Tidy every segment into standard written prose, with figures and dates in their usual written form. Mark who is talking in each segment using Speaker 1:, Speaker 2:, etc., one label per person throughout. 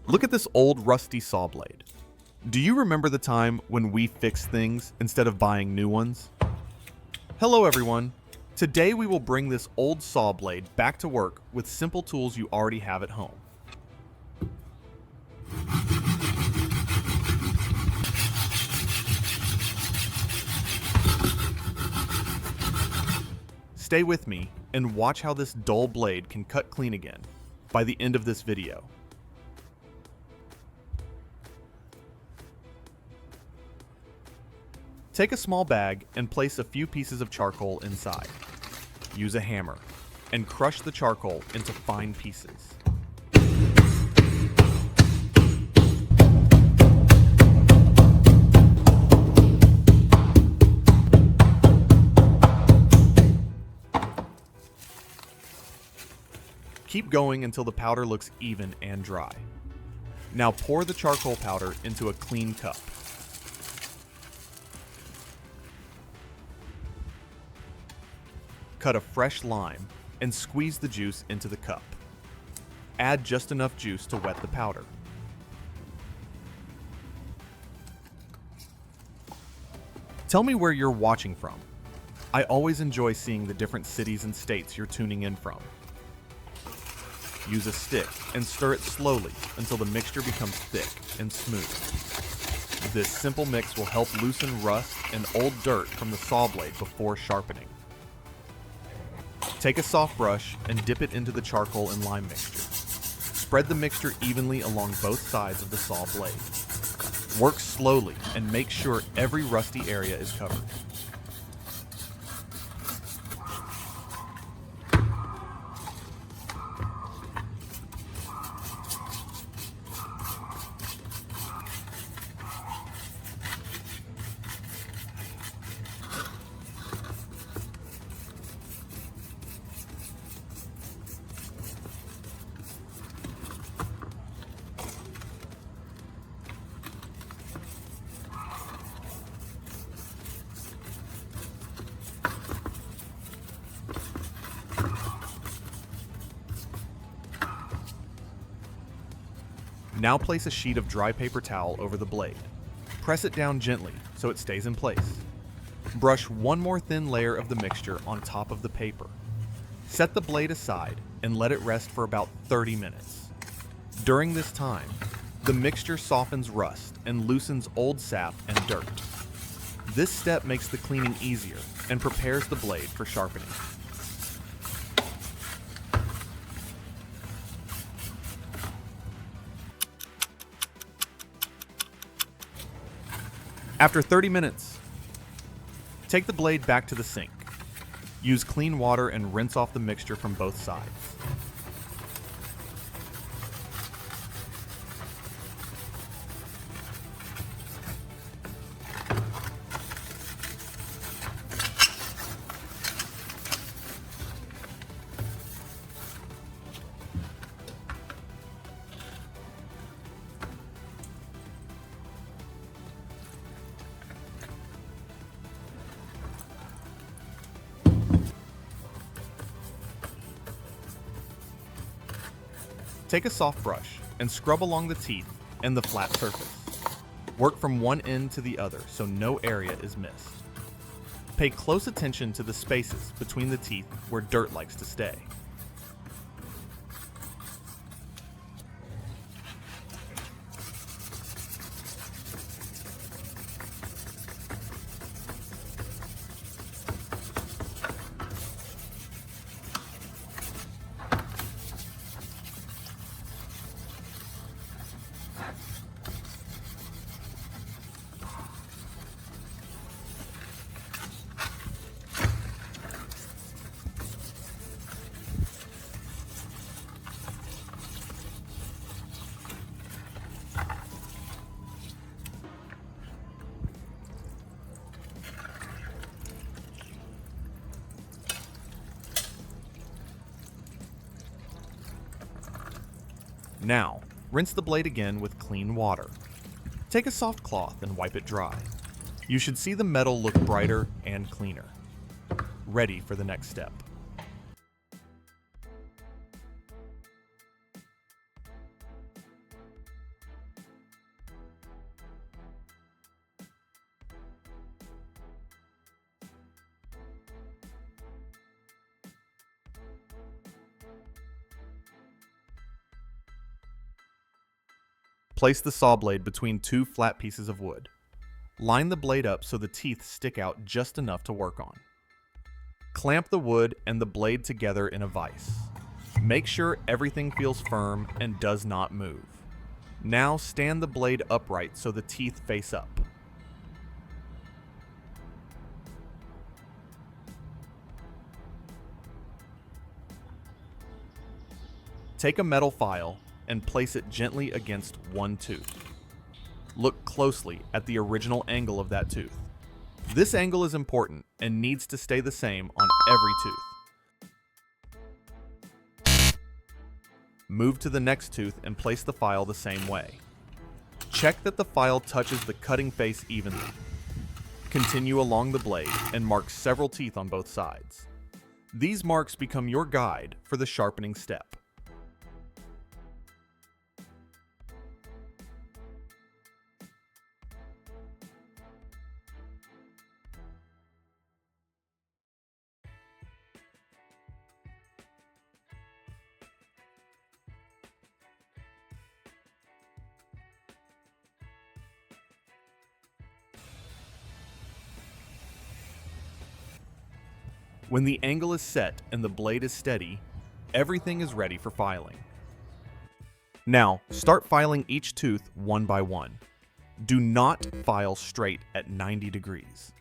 Speaker 1: Look at this old rusty saw blade. Do you remember the time when we fixed things instead of buying new ones? Hello everyone. Today we will bring this old saw blade back to work with simple tools you already have at home. Stay with me and watch how this dull blade can cut clean again by the end of this video. Take a small bag and place a few pieces of charcoal inside. Use a hammer and crush the charcoal into fine pieces. Keep going until the powder looks even and dry. Now pour the charcoal powder into a clean cup. Cut a fresh lime and squeeze the juice into the cup. Add just enough juice to wet the powder. Tell me where you're watching from. I always enjoy seeing the different cities and states you're tuning in from. Use a stick and stir it slowly until the mixture becomes thick and smooth. This simple mix will help loosen rust and old dirt from the saw blade before sharpening. Take a soft brush and dip it into the charcoal and lime mixture. Spread the mixture evenly along both sides of the saw blade. Work slowly and make sure every rusty area is covered. Now place a sheet of dry paper towel over the blade. Press it down gently so it stays in place. Brush one more thin layer of the mixture on top of the paper. Set the blade aside and let it rest for about 30 minutes. During this time, the mixture softens rust and loosens old sap and dirt. This step makes the cleaning easier and prepares the blade for sharpening. After 30 minutes, take the blade back to the sink. Use clean water and rinse off the mixture from both sides. Take a soft brush and scrub along the teeth and the flat surface. Work from one end to the other so no area is missed. Pay close attention to the spaces between the teeth where dirt likes to stay. Now, rinse the blade again with clean water. Take a soft cloth and wipe it dry. You should see the metal look brighter and cleaner. Ready for the next step. Place the saw blade between two flat pieces of wood. Line the blade up so the teeth stick out just enough to work on. Clamp the wood and the blade together in a vise. Make sure everything feels firm and does not move. Now stand the blade upright so the teeth face up. Take a metal file and place it gently against one tooth. Look closely at the original angle of that tooth. This angle is important and needs to stay the same on every tooth. Move to the next tooth and place the file the same way. Check that the file touches the cutting face evenly. Continue along the blade and mark several teeth on both sides. These marks become your guide for the sharpening step. When the angle is set and the blade is steady, everything is ready for filing. Now, start filing each tooth one by one. Do not file straight at 90 degrees.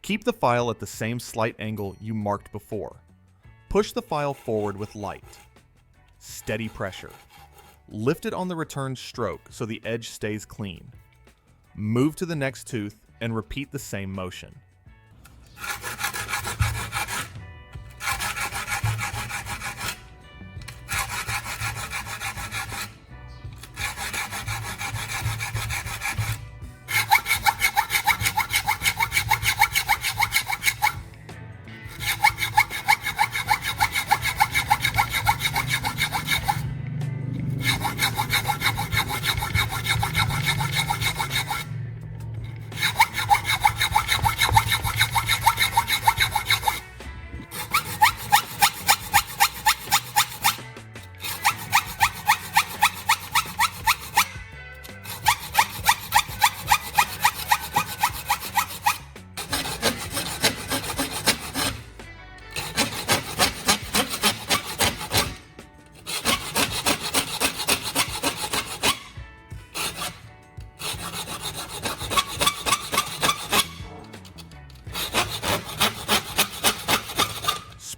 Speaker 1: Keep the file at the same slight angle you marked before. Push the file forward with light. Steady pressure. Lift it on the return stroke so the edge stays clean. Move to the next tooth and repeat the same motion.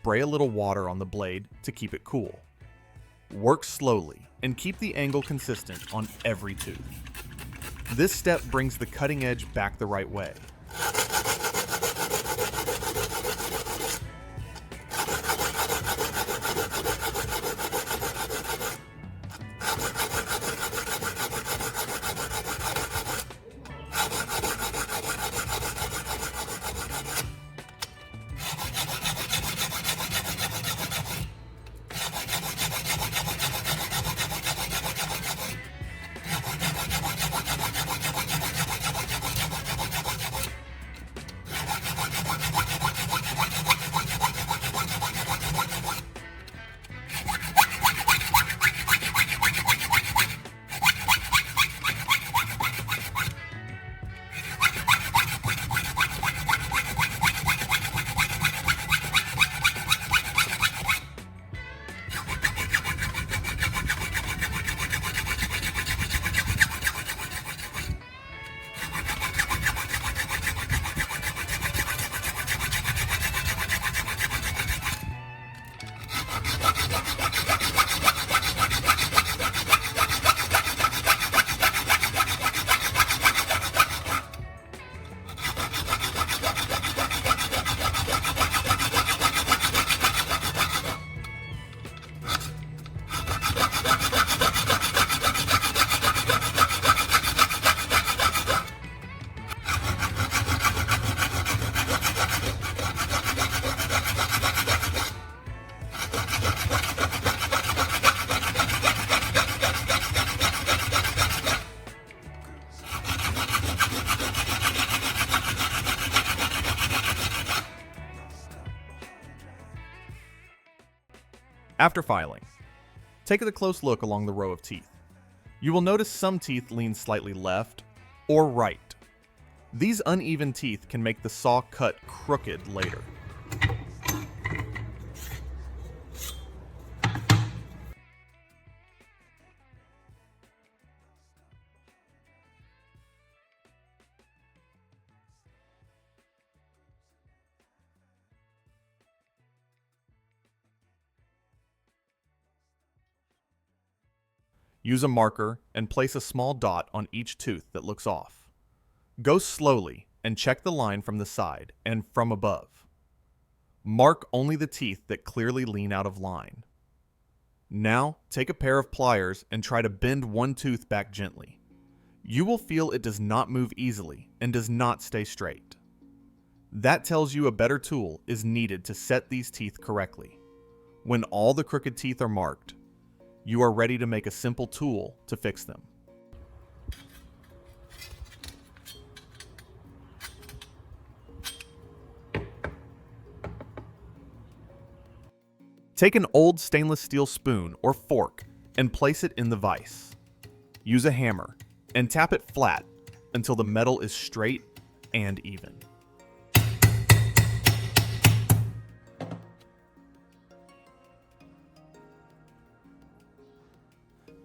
Speaker 1: Spray a little water on the blade to keep it cool. Work slowly and keep the angle consistent on every tooth. This step brings the cutting edge back the right way. After filing, take a close look along the row of teeth. You will notice some teeth lean slightly left or right. These uneven teeth can make the saw cut crooked later. Use a marker and place a small dot on each tooth that looks off. Go slowly and check the line from the side and from above. Mark only the teeth that clearly lean out of line. Now, take a pair of pliers and try to bend one tooth back gently. You will feel it does not move easily and does not stay straight. That tells you a better tool is needed to set these teeth correctly. When all the crooked teeth are marked, you are ready to make a simple tool to fix them. Take an old stainless steel spoon or fork and place it in the vise. Use a hammer and tap it flat until the metal is straight and even.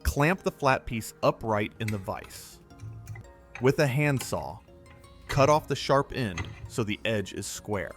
Speaker 1: Clamp the flat piece upright in the vise. With a handsaw, cut off the sharp end so the edge is square.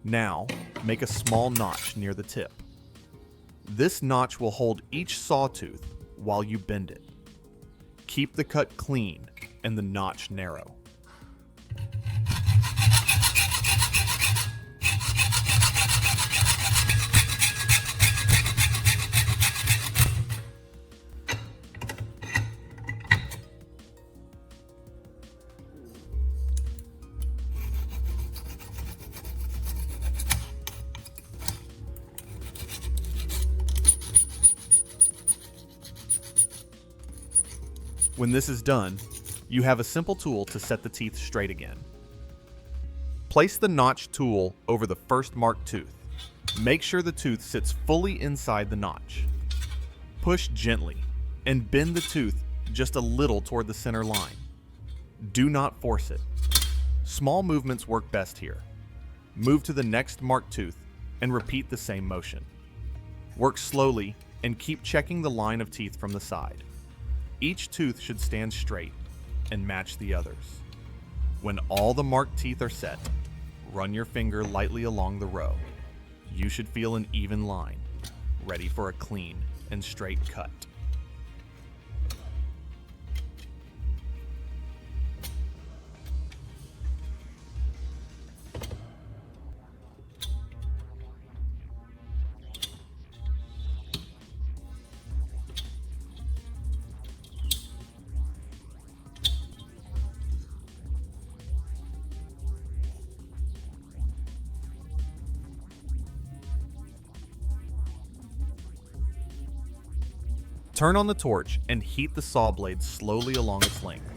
Speaker 1: Now, make a small notch near the tip. This notch will hold each sawtooth while you bend it. Keep the cut clean and the notch narrow. When this is done, you have a simple tool to set the teeth straight again. Place the notch tool over the first marked tooth. Make sure the tooth sits fully inside the notch. Push gently and bend the tooth just a little toward the center line. Do not force it. Small movements work best here. Move to the next marked tooth and repeat the same motion. Work slowly and keep checking the line of teeth from the side. Each tooth should stand straight and match the others. When all the marked teeth are set, run your finger lightly along the row. You should feel an even line, ready for a clean and straight cut. Turn on the torch and heat the saw blade slowly along its length.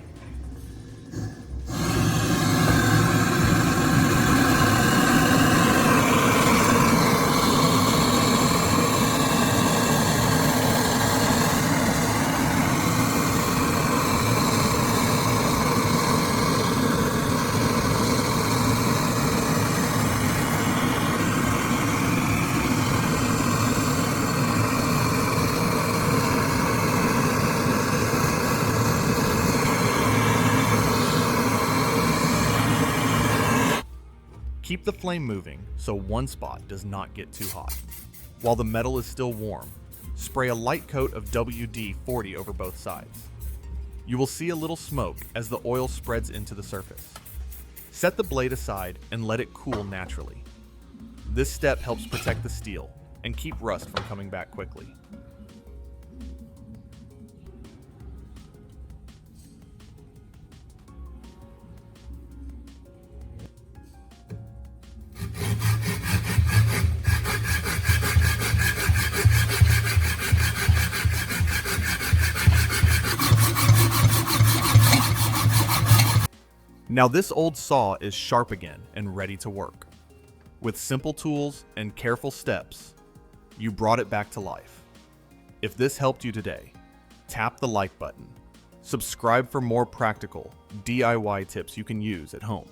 Speaker 1: Keep the flame moving so one spot does not get too hot. While the metal is still warm, spray a light coat of WD-40 over both sides. You will see a little smoke as the oil spreads into the surface. Set the blade aside and let it cool naturally. This step helps protect the steel and keep rust from coming back quickly. Now this old saw is sharp again and ready to work. With simple tools and careful steps, you brought it back to life. If this helped you today, tap the like button. Subscribe for more practical DIY tips you can use at home.